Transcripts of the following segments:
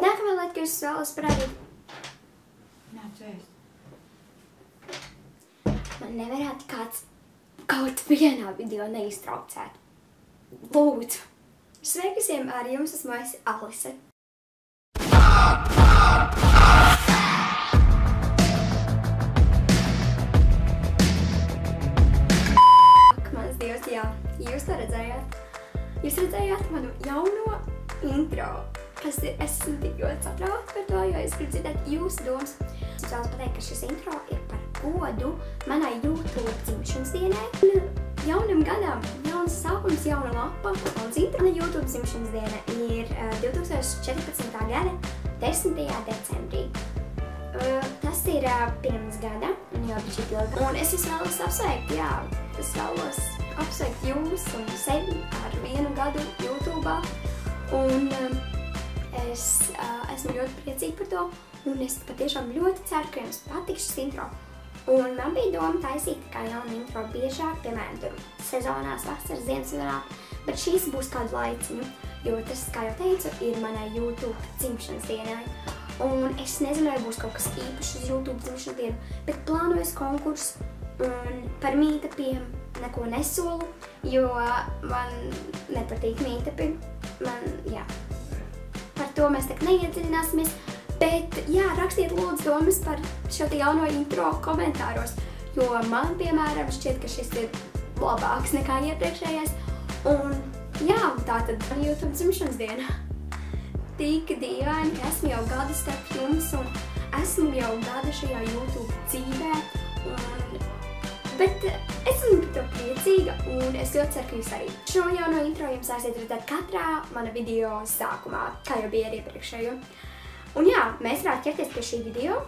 Nākamā lieta, ka es vēlos parādīt. Nāc ēst. Man nevarētu kāds kaut vienā video neiztraucēt. Lūdzu. Sveiki visiem, ar jums esmu Alise. Mans Dievs, jā, jūs to redzējāt. Jūs redzējāt manu jauno intro, kas es esmu tik ļoti satraukta par to, jo es gribu dzirdēt jūsu domas. Es vēlos pateikt, ka šis intro ir par godu manai YouTube dzimšanas dienai. Jaunam gadam, jauns sākums, jauna lapa, jauns intro. Mana YouTube dzimšanas diena ir 2014. gada 10. decembrī. Tas ir pirms gada, un jau bišķi ilga. Un es vēlos apsveikt, jā, es vēlos apsveikt jūs un sevi ar 1 gadu YouTube'ā. Un es esmu ļoti priecīga par to, un es patiešām ļoti ceru, ka jums patiks šis intro. Un man bija doma taisīt kā jaunu intro biežāk, piemēram, tur sezonās, vasaras, ziemas sezonā, bet šīs būs kādu laiciņu, jo tas, kā jau teicu, ir manai YouTube dzimšanas dienai. Un es nezinu, vai būs kaut kas īpašs uz YouTube dzimšanas dienu, bet plānoju konkursu un par meetupiem neko nesolu, jo man nepatīk meetupi. Jā. Par to mēs tak neiedziļināsimies. Bet, jā, rakstiet lūdzu domas par šo jauno intro komentāros, jo man, piemēram, šķiet, ka šis ir labāks nekā iepriekšējais. Un, jā, tātad man YouTube dzimšanas diena. Tik dīvaini, ka esmu jau gadu starp jums un esmu jau gadu šajā YouTube dzīvē. Bet esmu par to priecīga un es ļoti ceru, ka jūs arī. Šo jauno intro jums varēsiet redzēt katrā mana video sākumā, kā jau bija ar iepriekšējo. Un jā, mēs varētu ķerties pie šī video,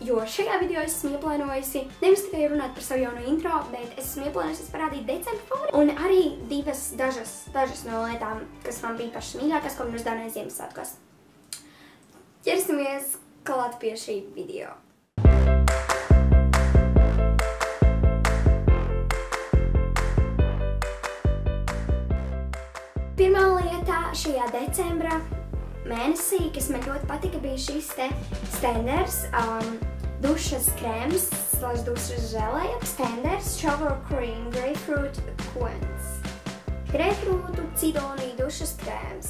jo šajā video es esmu ieplānojusi nevis tikai runāt par savu jauno intro, bet es esmu ieplānojusi parādīt decembra favoritus un arī dažas no lietām, kas man bija pašas mīļākās, ko man uzdāvināja Ziemassvētkos. Ķersimies klāt pie šī video. Pirmā lieta šajā decembra mēnesī, kas man ļoti patika, bija šis te Stenders dušas krēms, dušas želeja. Stenders Shower Cream Grapefruit Cones. Grapefruitu cidoniju dušas krēms.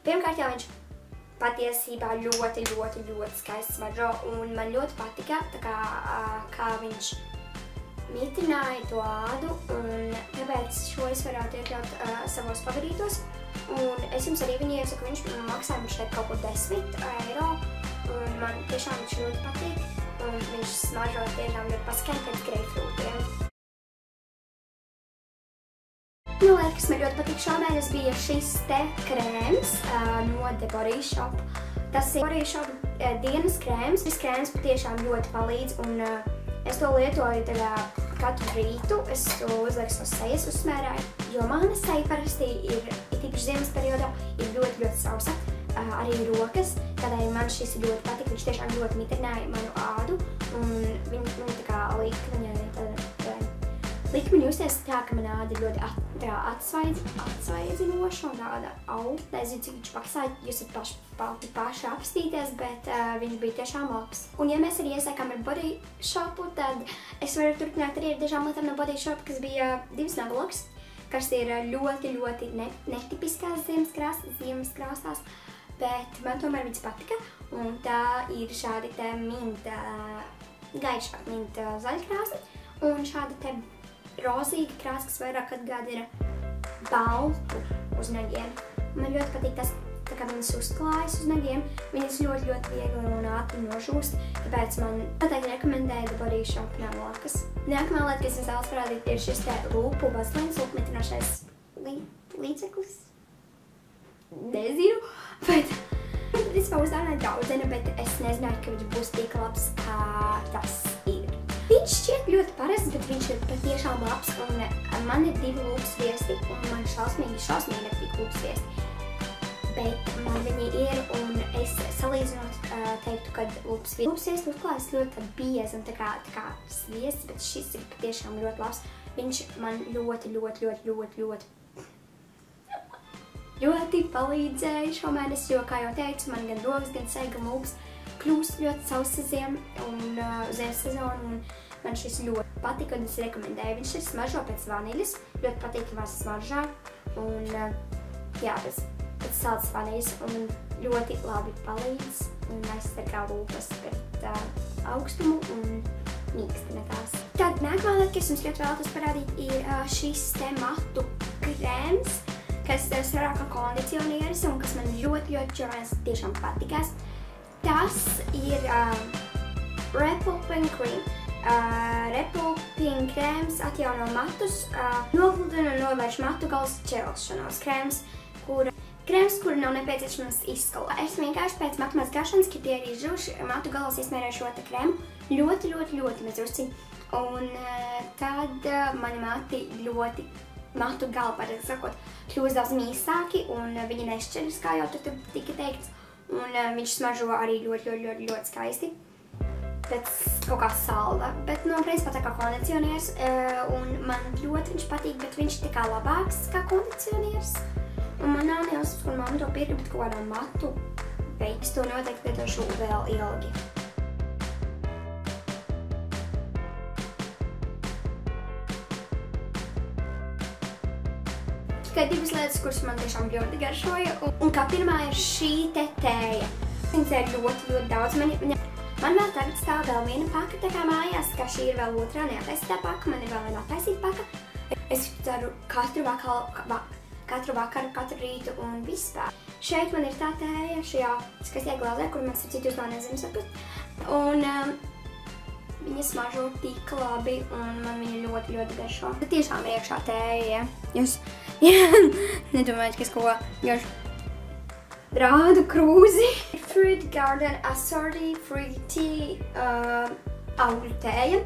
Pirmkārt jau viņš patiesībā ļoti skaists smaržo, un man ļoti patika, kā viņš mitrināja to ādu, un tāpēc šo es varētu iekļaut savos favorītos. Un es jums arī viņu iesaku, viņš maksāja mums šeit kaut ko 10 eiro, un man tiešām viņš ļoti patīk, un viņš smaržo tiešām ļoti paskaņ pēc grapefruitiem. Viena lieta, kas man ļoti patīk šomēnes, bija šis te krēms no The Body Shop. Tas ir Body Shop dienas krēms. Šis krēms patiešām ļoti palīdz, un es to lietoju katru rītu. Es to uzlieku savas sejas uzsmērāju, jo mana seja parasti ir tīpaši ziemas periodā, ir ļoti sausa, arī rokas. Tādēļ man šis ļoti patika, viņš tiešām ļoti mitrināja manu ādu, un viņi tā kā lika man justies tā, ka mana āda ir ļoti atsvaidzinoša un tāda auga. Nezinu, cik viņš maksāja, jūs varat paši apstīties, bet viņš bija tiešām labs. Un ja mēs arī iesākām ar Body Shopu, tad es varu turpināt arī ar dažām lietām no Body Shop, kas bija divas nagloks, kas ir ļoti netipiskās ziemas krāsās, bet man tomēr viņas patika. Un tā ir šādi te gaiša minta zaļa krāsa un šāda te rozīga krāsa, kas vairāk atgādina baltu uz nagiem. Man ļoti patīk tas, tā kā viņas uzklājas uz nagiem. Viņas ļoti viegli un ātri nožūst, tāpēc man pateikti rekomendēju The Body Shop naglokas. Nākamā lieta, kas es vēlos parādīt, ir šis te lūpu vazelīns, lūpu mitrinošais līdzeklis. Nezinu, bet es vēl uzdāvināju draudzene, bet es nezināju, ka viņš būs tik labs, kā tas ir. Viņš šķiet ļoti parasts, bet viņš ir patiešām labs, un man ir 2 lūpas viesti, un man šausmīgi nepatīk lūpas viesti. Bet man viņi ir, un es salīdzinot teiktu, ka lūpas viesti uzklājas ļoti biezi un tā kā sviests, bet šis ir patiešām ļoti labs. Viņš man ļoti ļoti palīdzēja šomēnes, jo, kā jau teicu, man gan rokas, gan seja, gan lūpas kļūst ļoti sausa ziemas sezona, un man šis ļoti patika, un es rekomendēju. Viņš ir smaržo pēc vaniļas, ļoti patīkamās smaržā, un jā, pēc saldas vaniļas, un ļoti labi palīdz un aizsargā lūpas pret augstumu un mīkstina tās. Tad nākamā lieta, kas jums ļoti vēlētos parādīt, ir šis te matu krēms, kas strādā kā kondicionieris un kas man ļoti tiešām patikās. Tas ir Repulping Cream. Repulping krēms atjauno matus, nogludina un novērš matu galas čelšanos. Krēms, kuru nav nepieciešams izskalot. Es vienkārši pēc matu mazgāšanas, kad tie ir izžuvuši, matu galos izmērēju šo te krēmu ļoti mazurci. Un tad mani mati matu gali, pareizi sakot, kļūst daudz mīsāki un viņi nešķiras, kā jau tur tika teikts. Un viņš smaržo arī ļoti skaisti. Pēc kaut kā salda, bet no principā tā kā kondicionieris. Un man ļoti viņš patīk, bet viņš ir tā kā labāks kā kondicionieris. Un man nav nejausmas, kur mamma to pirka, bet kaut kādā matu veids. Es to noteikti lietošu vēl ilgi. Tikai divas lietas, kuras man tiešām ļoti garšoja. Un kā pirmā ir šī te tēja. Viņas ir ļoti daudz. Man vēl tagad stāv vēl viena paka tā kā mājās, kā šī ir vēl otrā neataisītā paka. Man ir vēl viena ataisīta paka. Es ceru katru vakaru, katru rītu un vispār. Šeit man ir tā tēja šajā skaistajā glāzē, kur man starp citu uzmanē Ziemassvētkos. Un viņa smaržo tik labi un man viņa ļoti garšo. Tiešām ir iekšā tēja, ja? Jūs nedomājat, ka es kaut ko garšu rādu krūzi. Fruit Garden Assorti Fruity augļu tēja.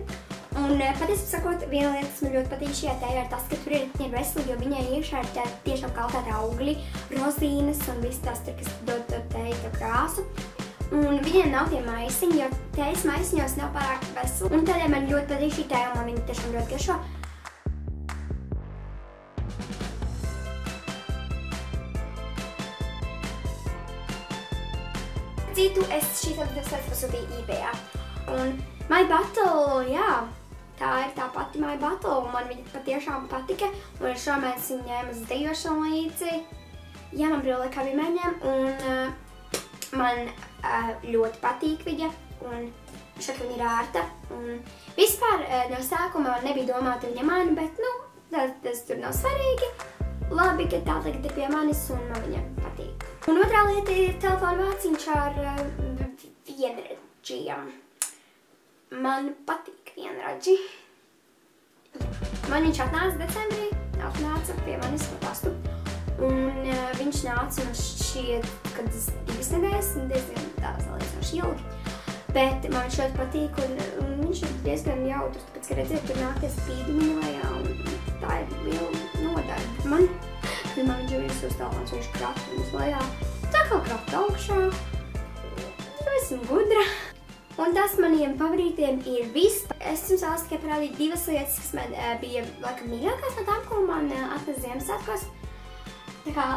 Un patiesībā sakot, viena lieta, kas man ļoti patīk šajā tējā, ir tas, ka tur ir veselīgi, jo viņai iekšā ir tiešām kaltēti augļi, rozīnes un viss tās tur, kas dod tēju to krāsu. Un viņiem nav tie maisiņi, jo tējas maisiņos nav pārāk veseli. Un tādēļ man ļoti patīk šī tēja, un man viņa tiešām ļoti garšo. Citu es šīs abas pasūtīju eBayā. Un My Bottle, jā, tā ir tā pati My Bottle, un man viņa patiešām patika. Un es šomēnes viņu ņēmu uz dejošanu līdzi. Jā, man brīvlaikā kā vienmēr, un man ļoti patīk viņa, un šeit viņa ir ārta. Un vispār no sākuma nebija domāta viņa mani, bet, tas tur nav svarīgi. Labi, ka tā tagad ir pie manis, un man viņa patīk. Un otrā lieta ir telefona vāciņš ar vienradžiem. Man patīk vienradži. Man viņš atnāca decembrī, atnāca pie manis pa pastu. Un viņš nāca un šķiet, kad 2 nedēļas, diezgan tās salīdzinoši ilgi. Bet man viņš ļoti patīk, un viņš ir diezgan jautrs, tāpēc, ka redziet, tur nākties spīdumiņu lejā, un tā ir liela nodarba. Man viņš jau ir uz telefons, viņš krata mums lejā. Tā kā krata augšā, esmu gudra. Un tas maniem favorītiem ir viss. Es jums vēlos tikai parādīt 2 lietas, kas man bija laikam mīļākās no tām, ko man atnes Ziemassvētkos. Tā kā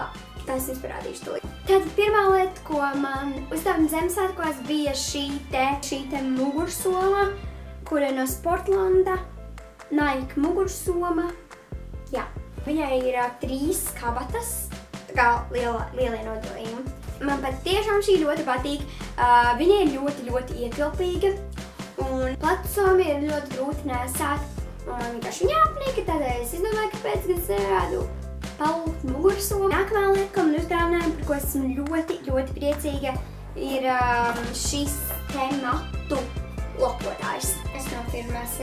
tās jums parādīšu tūlīt. Tad pirmā lieta, ko man uzdevuma Ziemassvētkos, bija šī te mugursoma, kura no Sportlanda. Nike mugursoma. Jā. Viņai ir 3 kabatas, tā kā lielie nodalījumi. Man patiešām šī ļoti patīk. Viņa ir ļoti ietilpīga, un platsomi ir ļoti grūti nesāt. Un man vienkārši viņa apnika, tādēļ es izdomāju, kāpēc gan es nevarētu palūgt mugursomu. Nākamā lieta, ko man uzdāvināja, par ko esmu ļoti priecīga, ir šis te matu lokotājs. Es no firmas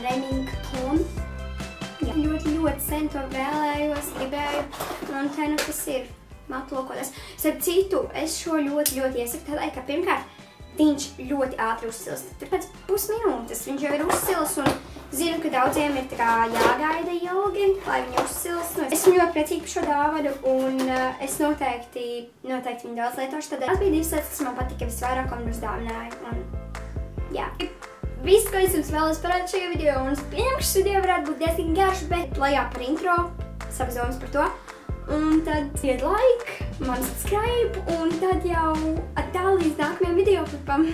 Remington. Ļoti sen to vēlējos, gribēju, un te nu tas ir matu lokotājs. Starp citu, es šo ļoti iesaku tādēļ, ka pirmkārt viņš ļoti ātri uzsilst. Tur pēc pusminūtes viņš jau ir uzsils, un zinu, ka daudziem ir tā kā jāgaida ilgi, lai viņi uzsilst. Esmu ļoti priecīga par šo dāvanu, un es noteikti viņu daudz lietošu. Tad bija 2 lietas, kas man patika visvairāk, ko man uzdāvināja. Jā. Viss, ko es jums vēlos parādīt šajā video, un es pieņemu, ka šis video varētu būt diezgan garš, bet lejā par intro, savas domas par to. Un tad iet like, man subscribe, un tad jau attāl līdz nākamajam videoklipam.